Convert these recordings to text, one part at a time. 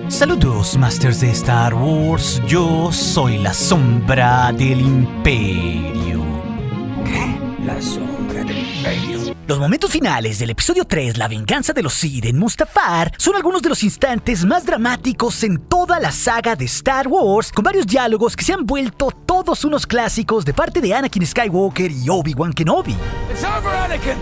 Saludos, Masters de Star Wars. Yo soy la sombra del Imperio. ¿Qué? La sombra del Imperio. Los momentos finales del episodio 3, La venganza de los Sith en Mustafar, son algunos de los instantes más dramáticos en toda la saga de Star Wars, con varios diálogos que se han vuelto todos unos clásicos de parte de Anakin Skywalker y Obi-Wan Kenobi. It's over, Anakin!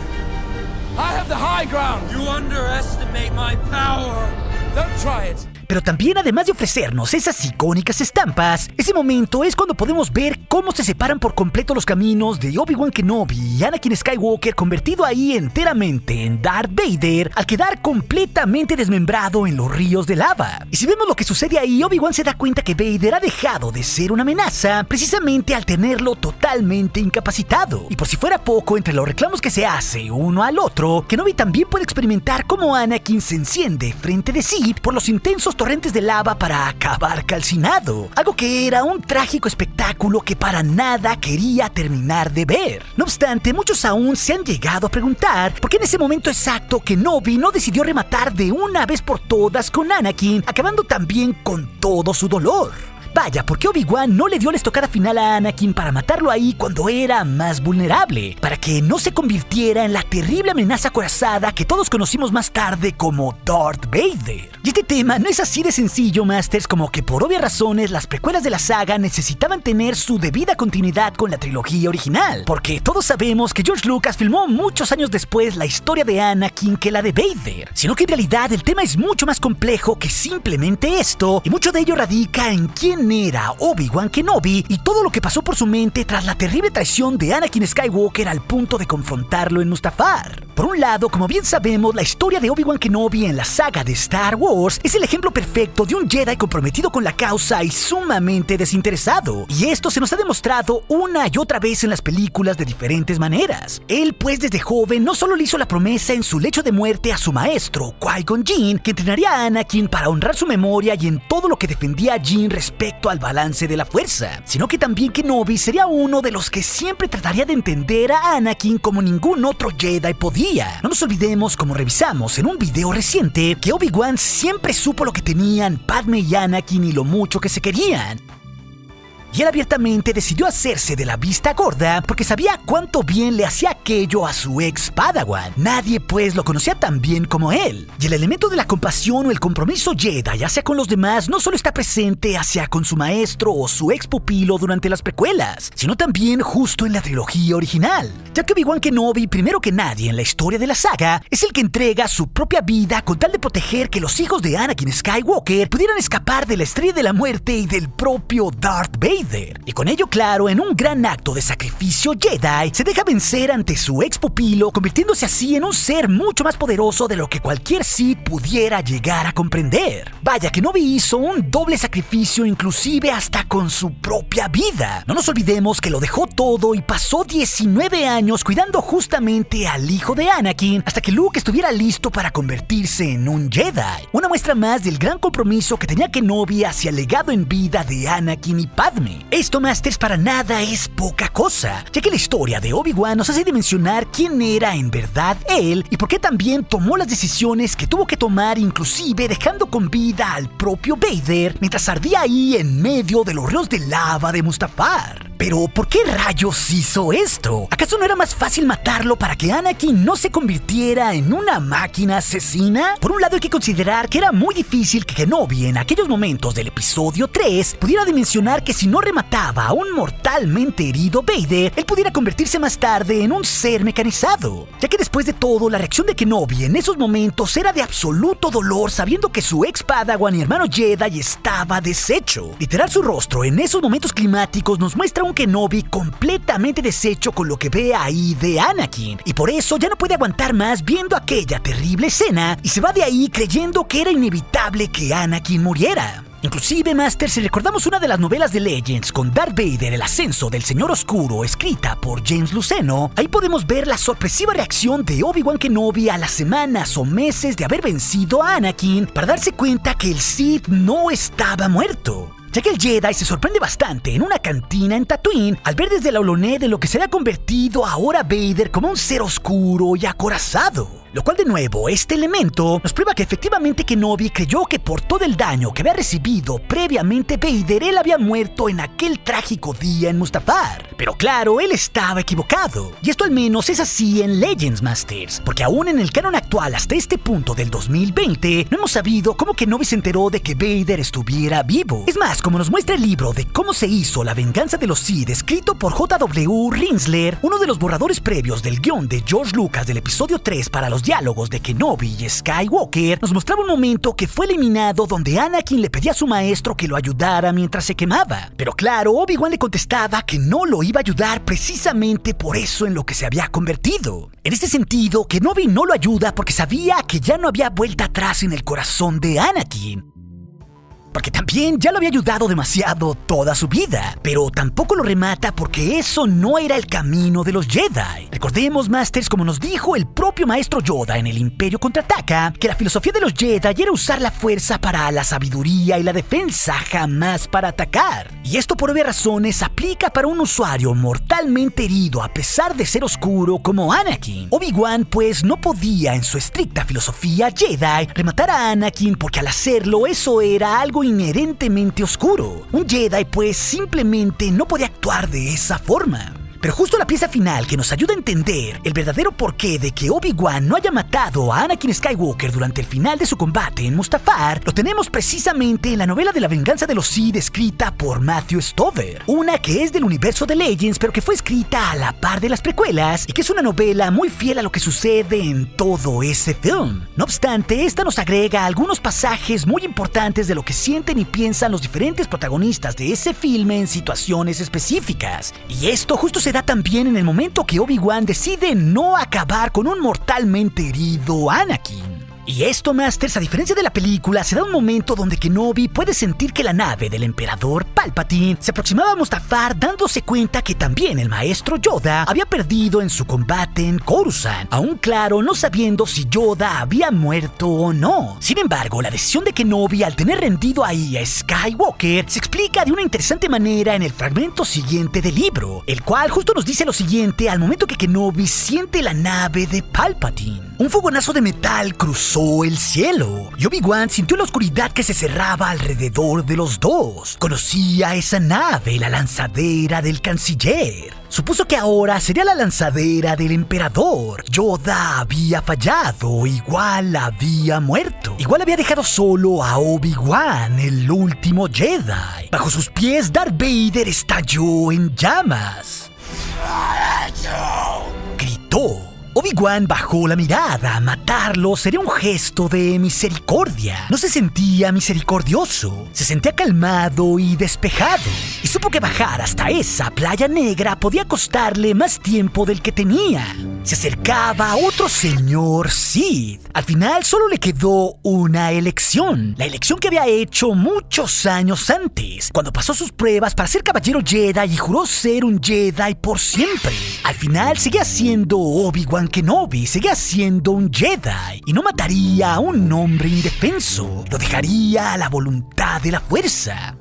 I have the high ground! You underestimate my power! Don't try it! Pero también, además de ofrecernos esas icónicas estampas, ese momento es cuando podemos ver cómo se separan por completo los caminos de Obi-Wan Kenobi y Anakin Skywalker, convertido ahí enteramente en Darth Vader, al quedar completamente desmembrado en los ríos de lava. Y si vemos lo que sucede ahí, Obi-Wan se da cuenta que Vader ha dejado de ser una amenaza precisamente al tenerlo totalmente incapacitado. Y por si fuera poco, entre los reclamos que se hace uno al otro, Kenobi también puede experimentar cómo Anakin se enciende frente de sí por los intensos torrentes de lava para acabar calcinado, algo que era un trágico espectáculo que para nada quería terminar de ver. No obstante, muchos aún se han llegado a preguntar por qué en ese momento exacto Kenobi no decidió rematar de una vez por todas con Anakin, acabando también con todo su dolor. Vaya, ¿por qué Obi-Wan no le dio la estocada final a Anakin para matarlo ahí cuando era más vulnerable? Para que no se convirtiera en la terrible amenaza acorazada que todos conocimos más tarde como Darth Vader. Y este tema no es así de sencillo, Masters, como que por obvias razones las precuelas de la saga necesitaban tener su debida continuidad con la trilogía original. Porque todos sabemos que George Lucas filmó muchos años después la historia de Anakin que la de Vader. Sino que en realidad el tema es mucho más complejo que simplemente esto, y mucho de ello radica en quién era Obi-Wan Kenobi y todo lo que pasó por su mente tras la terrible traición de Anakin Skywalker al punto de confrontarlo en Mustafar. Por un lado, como bien sabemos, la historia de Obi-Wan Kenobi en la saga de Star Wars es el ejemplo perfecto de un Jedi comprometido con la causa y sumamente desinteresado. Y esto se nos ha demostrado una y otra vez en las películas de diferentes maneras. Él, pues, desde joven no solo le hizo la promesa en su lecho de muerte a su maestro, Qui-Gon Jinn, que entrenaría a Anakin para honrar su memoria y en todo lo que defendía a Jinn respecto al balance de la fuerza, sino que también Kenobi sería uno de los que siempre trataría de entender a Anakin como ningún otro Jedi podía. No nos olvidemos, como revisamos en un video reciente, que Obi-Wan siempre supo lo que tenían Padme y Anakin y lo mucho que se querían. Y él abiertamente decidió hacerse de la vista gorda porque sabía cuánto bien le hacía aquello a su ex Padawan. Nadie pues lo conocía tan bien como él. Y el elemento de la compasión o el compromiso Jedi hacia con los demás no solo está presente hacia con su maestro o su ex pupilo durante las precuelas, sino también justo en la trilogía original. Ya que Obi-Wan Kenobi, primero que nadie en la historia de la saga, es el que entrega su propia vida con tal de proteger que los hijos de Anakin Skywalker pudieran escapar de la Estrella de la Muerte y del propio Darth Vader. Y con ello, claro, en un gran acto de sacrificio Jedi, se deja vencer ante su ex pupilo, convirtiéndose así en un ser mucho más poderoso de lo que cualquier Sith pudiera llegar a comprender. Vaya, Kenobi hizo un doble sacrificio, inclusive hasta con su propia vida. No nos olvidemos que lo dejó todo y pasó 19 años cuidando justamente al hijo de Anakin hasta que Luke estuviera listo para convertirse en un Jedi. Una muestra más del gran compromiso que tenía Kenobi hacia el legado en vida de Anakin y Padme. Esto, Masters, para nada es poca cosa, ya que la historia de Obi-Wan nos hace dimensionar quién era en verdad él y por qué también tomó las decisiones que tuvo que tomar, inclusive dejando con vida al propio Vader mientras ardía ahí en medio de los ríos de lava de Mustafar. Pero, ¿por qué rayos hizo esto? ¿Acaso no era más fácil matarlo para que Anakin no se convirtiera en una máquina asesina? Por un lado, hay que considerar que era muy difícil que Kenobi en aquellos momentos del episodio 3 pudiera dimensionar que si no remataba a un mortalmente herido Vader, él pudiera convertirse más tarde en un ser mecanizado. Ya que después de todo, la reacción de Kenobi en esos momentos era de absoluto dolor, sabiendo que su ex Padawan y hermano Jedi estaba deshecho. Literal, su rostro en esos momentos climáticos nos muestra un Kenobi completamente deshecho con lo que ve ahí de Anakin, y por eso ya no puede aguantar más viendo aquella terrible escena y se va de ahí creyendo que era inevitable que Anakin muriera. Inclusive, Master, si recordamos una de las novelas de Legends con Darth Vader, El ascenso del Señor Oscuro, escrita por James Luceno, ahí podemos ver la sorpresiva reacción de Obi-Wan Kenobi a las semanas o meses de haber vencido a Anakin para darse cuenta que el Sith no estaba muerto. Ya que el Jedi se sorprende bastante en una cantina en Tatooine al ver desde la holoné de lo que se había convertido ahora Vader como un ser oscuro y acorazado. Lo cual de nuevo, este elemento nos prueba que efectivamente Kenobi creyó que por todo el daño que había recibido previamente Vader, él había muerto en aquel trágico día en Mustafar. Pero claro, él estaba equivocado. Y esto al menos es así en Legends, Masters, porque aún en el canon actual hasta este punto del 2020, no hemos sabido cómo Kenobi se enteró de que Vader estuviera vivo. Es más, como nos muestra el libro de cómo se hizo La venganza de los Sith, escrito por J.W. Rinsler, uno de los borradores previos del guión de George Lucas del episodio 3 para los diálogos de Kenobi y Skywalker, nos mostraba un momento que fue eliminado donde Anakin le pedía a su maestro que lo ayudara mientras se quemaba. Pero claro, Obi-Wan le contestaba que no lo iba a ayudar precisamente por eso en lo que se había convertido. En este sentido, Kenobi no lo ayuda porque sabía que ya no había vuelta atrás en el corazón de Anakin. Porque también ya lo había ayudado demasiado toda su vida, pero tampoco lo remata porque eso no era el camino de los Jedi. Recordemos, Masters, como nos dijo el propio maestro Yoda en El Imperio Contraataca, que la filosofía de los Jedi era usar la fuerza para la sabiduría y la defensa, jamás para atacar. Y esto por obvias razones aplica para un usuario mortalmente herido a pesar de ser oscuro como Anakin. Obi-Wan pues no podía en su estricta filosofía Jedi rematar a Anakin porque al hacerlo eso era algo inherentemente oscuro. Un Jedi pues simplemente no podía actuar de esa forma. Pero justo la pieza final que nos ayuda a entender el verdadero porqué de que Obi-Wan no haya matado a Anakin Skywalker durante el final de su combate en Mustafar, lo tenemos precisamente en la novela de La venganza de los Sith escrita por Matthew Stover, una que es del universo de Legends pero que fue escrita a la par de las precuelas y que es una novela muy fiel a lo que sucede en todo ese film. No obstante, esta nos agrega algunos pasajes muy importantes de lo que sienten y piensan los diferentes protagonistas de ese filme en situaciones específicas. Y esto justo se da también en el momento que Obi-Wan decide no acabar con un mortalmente herido Anakin. Y esto, Masters, a diferencia de la película, se da un momento donde Kenobi puede sentir que la nave del emperador Palpatine se aproximaba a Mustafar, dándose cuenta que también el maestro Yoda había perdido en su combate en Coruscant, aún claro no sabiendo si Yoda había muerto o no. Sin embargo, la decisión de Kenobi al tener rendido ahí a Skywalker se explica de una interesante manera en el fragmento siguiente del libro, el cual justo nos dice lo siguiente al momento que Kenobi siente la nave de Palpatine. Un fogonazo de metal cruzó el cielo y Obi-Wan sintió la oscuridad que se cerraba alrededor de los dos. Conocía esa nave, la lanzadera del canciller. Supuso que ahora sería la lanzadera del emperador. Yoda había fallado, igual había muerto. Igual había dejado solo a Obi-Wan, el último Jedi. Bajo sus pies, Darth Vader estalló en llamas. Gritó. Obi-Wan bajó la mirada. Matarlo sería un gesto de misericordia. No se sentía misericordioso, se sentía calmado y despejado. Y supo que bajar hasta esa playa negra podía costarle más tiempo del que tenía. Se acercaba a otro señor Sith. Al final solo le quedó una elección. La elección que había hecho muchos años antes, cuando pasó sus pruebas para ser caballero Jedi y juró ser un Jedi por siempre. Al final seguía siendo Obi-Wan Kenobi, seguía siendo un Jedi y no mataría a un hombre indefenso. Lo dejaría a la voluntad de la fuerza.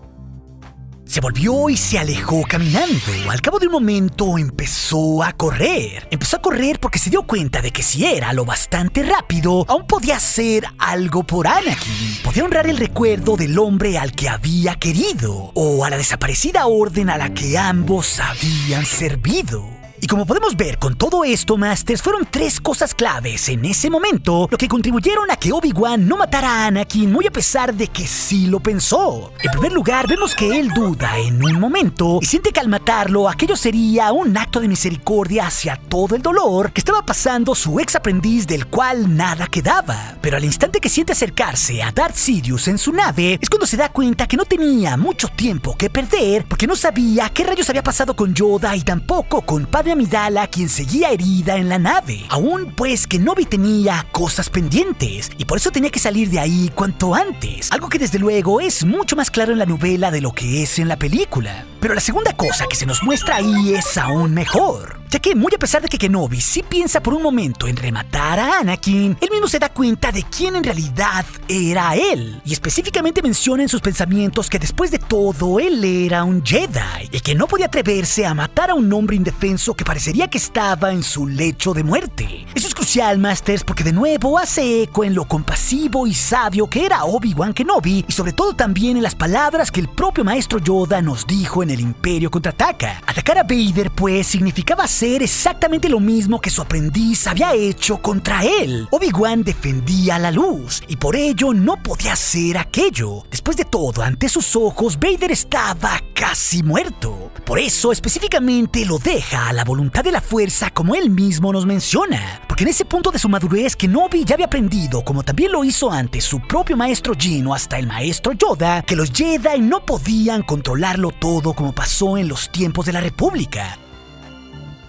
Se volvió y se alejó caminando. Al cabo de un momento empezó a correr. Empezó a correr porque se dio cuenta de que si era lo bastante rápido, aún podía hacer algo por Anakin. Podía honrar el recuerdo del hombre al que había querido, o a la desaparecida orden a la que ambos habían servido. Y como podemos ver con todo esto, Masters, fueron tres cosas claves en ese momento lo que contribuyeron a que Obi-Wan no matara a Anakin, muy a pesar de que sí lo pensó. En primer lugar, vemos que él duda en un momento y siente que al matarlo aquello sería un acto de misericordia hacia todo el dolor que estaba pasando su ex aprendiz, del cual nada quedaba. Pero al instante que siente acercarse a Darth Sidious en su nave, es cuando se da cuenta que no tenía mucho tiempo que perder, porque no sabía qué rayos había pasado con Yoda y tampoco con Padme Amidala, quien seguía herida en la nave. Aún pues Kenobi tenía cosas pendientes y por eso tenía que salir de ahí cuanto antes. Algo que desde luego es mucho más claro en la novela de lo que es en la película. Pero la segunda cosa que se nos muestra ahí es aún mejor. ya que muy a pesar de que Kenobi sí piensa por un momento en rematar a Anakin, él mismo se da cuenta de quién en realidad era él, y específicamente menciona en sus pensamientos que después de todo él era un Jedi, y que no podía atreverse a matar a un hombre indefenso que parecería que estaba en su lecho de muerte. Eso es crucial, Masters, porque de nuevo hace eco en lo compasivo y sabio que era Obi-Wan Kenobi, y sobre todo también en las palabras que el propio maestro Yoda nos dijo en el Imperio Contraataca. Atacar a Vader, pues, significaba hacer exactamente lo mismo que su aprendiz había hecho contra él. Obi-Wan defendía la luz, y por ello no podía hacer aquello. Después de todo, ante sus ojos, Vader estaba casi muerto. Por eso, específicamente, lo deja a la voluntad de la fuerza, como él mismo nos menciona. Porque en ese punto de su madurez, Kenobi ya había aprendido, como también lo hizo antes su propio maestro Jin o hasta el maestro Yoda, que los Jedi no podían controlarlo todo como pasó en los tiempos de la República.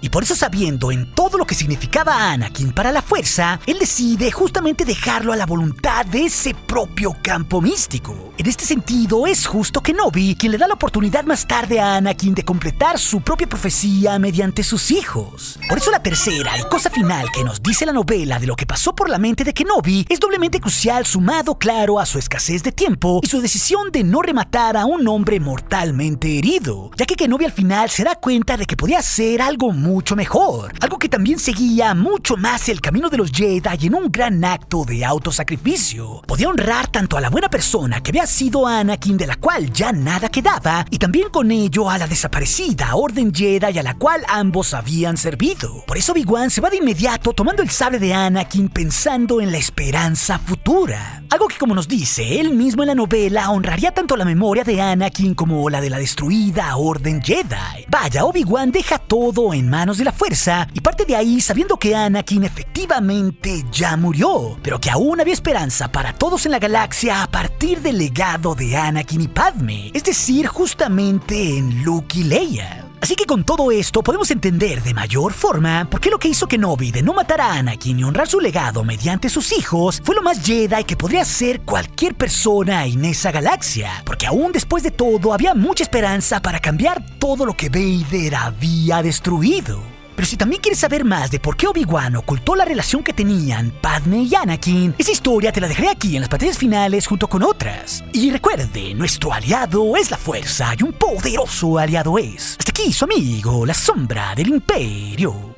Y por eso, sabiendo en todo lo que significaba Anakin para la fuerza, él decide justamente dejarlo a la voluntad de ese propio campo místico. En este sentido, es justo Kenobi quien le da la oportunidad más tarde a Anakin de completar su propia profecía mediante sus hijos. Por eso la tercera y cosa final que nos dice la novela de lo que pasó por la mente de Kenobi es doblemente crucial, sumado claro a su escasez de tiempo y su decisión de no rematar a un hombre mortalmente herido, ya que Kenobi al final se da cuenta de que podía hacer algo mucho mejor, algo que también seguía mucho más el camino de los Jedi en un gran acto de autosacrificio. Podía honrar tanto a la buena persona que había sido Anakin, de la cual ya nada quedaba, y también con ello a la desaparecida Orden Jedi a la cual ambos habían servido. Por eso Obi-Wan se va de inmediato tomando el sable de Anakin pensando en la esperanza futura. Algo que, como nos dice él mismo en la novela, honraría tanto la memoria de Anakin como la de la destruida Orden Jedi. Vaya, Obi-Wan deja todo en manos de la fuerza y parte de ahí sabiendo que Anakin efectivamente ya murió, pero que aún había esperanza para todos en la galaxia a partir del legado de Anakin y Padme, es decir, justamente en Luke y Leia. Así que con todo esto podemos entender de mayor forma por qué lo que hizo Kenobi de no matar a Anakin y honrar su legado mediante sus hijos fue lo más Jedi que podría ser cualquier persona en esa galaxia, porque aún después de todo había mucha esperanza para cambiar todo lo que Vader había destruido. Pero si también quieres saber más de por qué Obi-Wan ocultó la relación que tenían Padme y Anakin, esa historia te la dejaré aquí en las pantallas finales junto con otras. Y recuerde, nuestro aliado es la fuerza y un poderoso aliado es. Hasta aquí su amigo, la sombra del Imperio.